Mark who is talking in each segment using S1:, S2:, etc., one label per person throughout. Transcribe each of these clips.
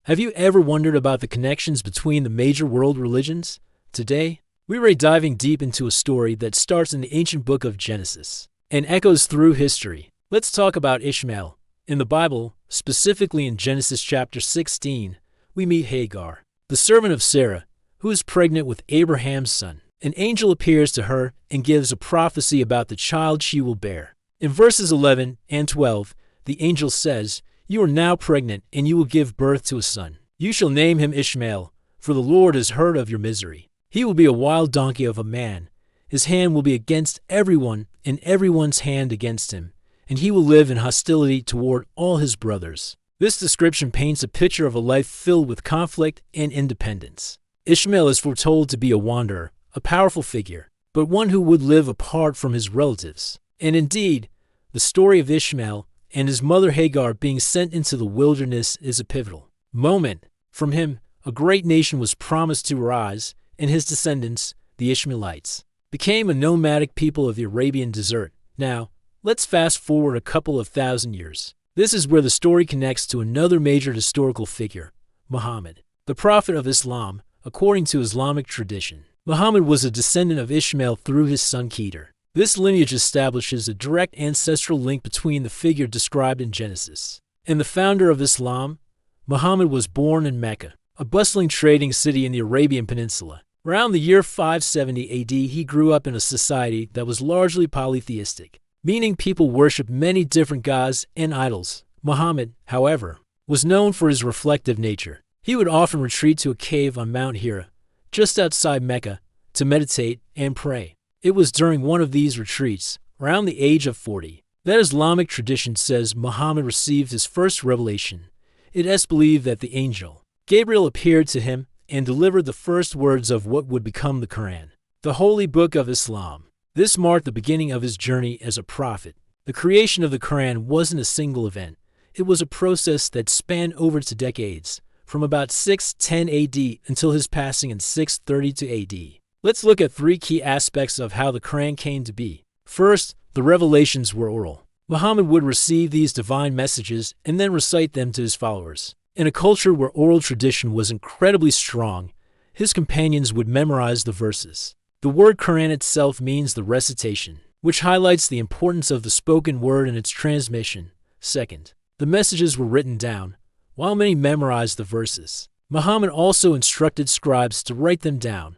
S1: Have you ever wondered about the connections between the major world religions? Today, we're diving deep into a story that starts in the ancient book of Genesis and echoes through history. Let's talk about Ishmael. In the Bible, specifically in Genesis chapter 16, we meet Hagar, the servant of Sarah, who is pregnant with Abraham's son. An angel appears to her and gives a prophecy about the child she will bear. In verses 11 and 12, the angel says, "You are now pregnant, and you will give birth to a son. You shall name him Ishmael, for the Lord has heard of your misery. He will be a wild donkey of a man. His hand will be against everyone, and everyone's hand against him, and he will live in hostility toward all his brothers." This description paints a picture of a life filled with conflict and independence. Ishmael is foretold to be a wanderer, a powerful figure, but one who would live apart from his relatives. And indeed, the story of Ishmael and his mother Hagar being sent into the wilderness is a pivotal moment. From him, a great nation was promised to arise, and his descendants, the Ishmaelites, became a nomadic people of the Arabian desert. Now, let's fast forward a couple of thousand years. This is where the story connects to another major historical figure, Muhammad, the prophet of Islam, according to Islamic tradition. Muhammad was a descendant of Ishmael through his son Keter. This lineage establishes a direct ancestral link between the figure described in Genesis and the founder of Islam. Muhammad was born in Mecca, a bustling trading city in the Arabian Peninsula. Around the year 570 AD, he grew up in a society that was largely polytheistic, meaning people worshiped many different gods and idols. Muhammad, however, was known for his reflective nature. He would often retreat to a cave on Mount Hira, just outside Mecca, to meditate and pray. It was during one of these retreats, around the age of 40, that Islamic tradition says Muhammad received his first revelation. It is believed that the angel Gabriel appeared to him and delivered the first words of what would become the Quran, the holy book of Islam. This marked the beginning of his journey as a prophet. The creation of the Quran wasn't a single event. It was a process that spanned over 2 decades, from about 610 AD until his passing in 632 AD. Let's look at 3 key aspects of how the Quran came to be. First, the revelations were oral. Muhammad would receive these divine messages and then recite them to his followers. In a culture where oral tradition was incredibly strong, his companions would memorize the verses. The word Quran itself means the recitation, which highlights the importance of the spoken word and its transmission. Second, the messages were written down, while many memorized the verses. Muhammad also instructed scribes to write them down.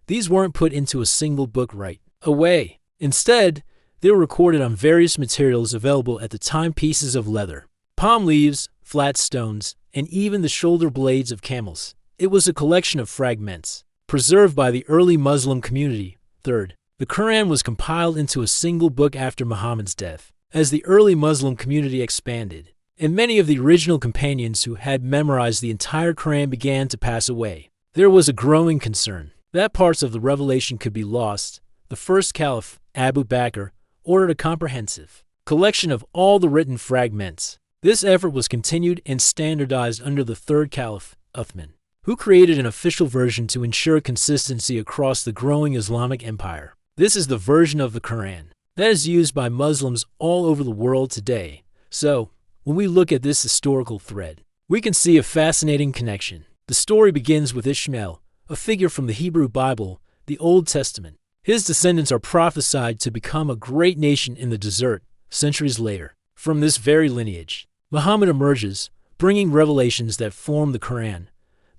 S1: These weren't put into a single book right away. Instead, they were recorded on various materials available at the time: pieces of leather, palm leaves, flat stones, and even the shoulder blades of camels. It was a collection of fragments, preserved by the early Muslim community. Third, the Quran was compiled into a single book after Muhammad's death. As the early Muslim community expanded, and many of the original companions who had memorized the entire Quran began to pass away, there was a growing concern that parts of the revelation could be lost. The first caliph, Abu Bakr, ordered a comprehensive collection of all the written fragments. This effort was continued and standardized under the third caliph, Uthman, who created an official version to ensure consistency across the growing Islamic empire. This is the version of the Quran that is used by Muslims all over the world today. So, when we look at this historical thread, we can see a fascinating connection. The story begins with Ishmael, a figure from the Hebrew Bible, the Old Testament. His descendants are prophesied to become a great nation in the desert centuries later. From this very lineage, Muhammad emerges, bringing revelations that form the Quran.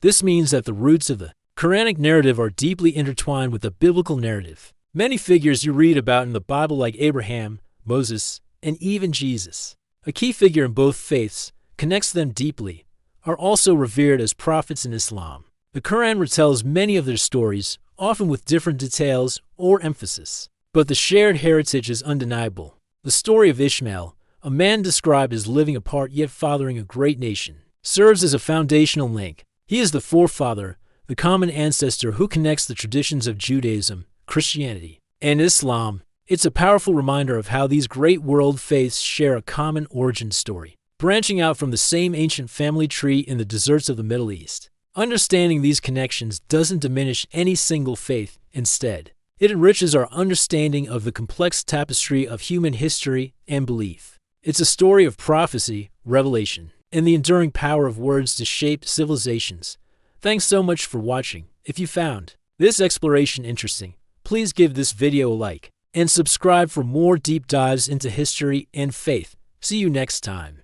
S1: This means that the roots of the Quranic narrative are deeply intertwined with the biblical narrative. Many figures you read about in the Bible, like Abraham, Moses, and even Jesus, a key figure in both faiths, connects them deeply, are also revered as prophets in Islam. The Quran retells many of their stories, often with different details or emphasis, but the shared heritage is undeniable. The story of Ishmael, a man described as living apart yet fathering a great nation, serves as a foundational link. He is the forefather, the common ancestor who connects the traditions of Judaism, Christianity, and Islam. It's a powerful reminder of how these great world faiths share a common origin story, branching out from the same ancient family tree in the deserts of the Middle East. Understanding these connections doesn't diminish any single faith. Instead, it enriches our understanding of the complex tapestry of human history and belief. It's a story of prophecy, revelation, and the enduring power of words to shape civilizations. Thanks so much for watching. If you found this exploration interesting, please give this video a like and subscribe for more deep dives into history and faith. See you next time.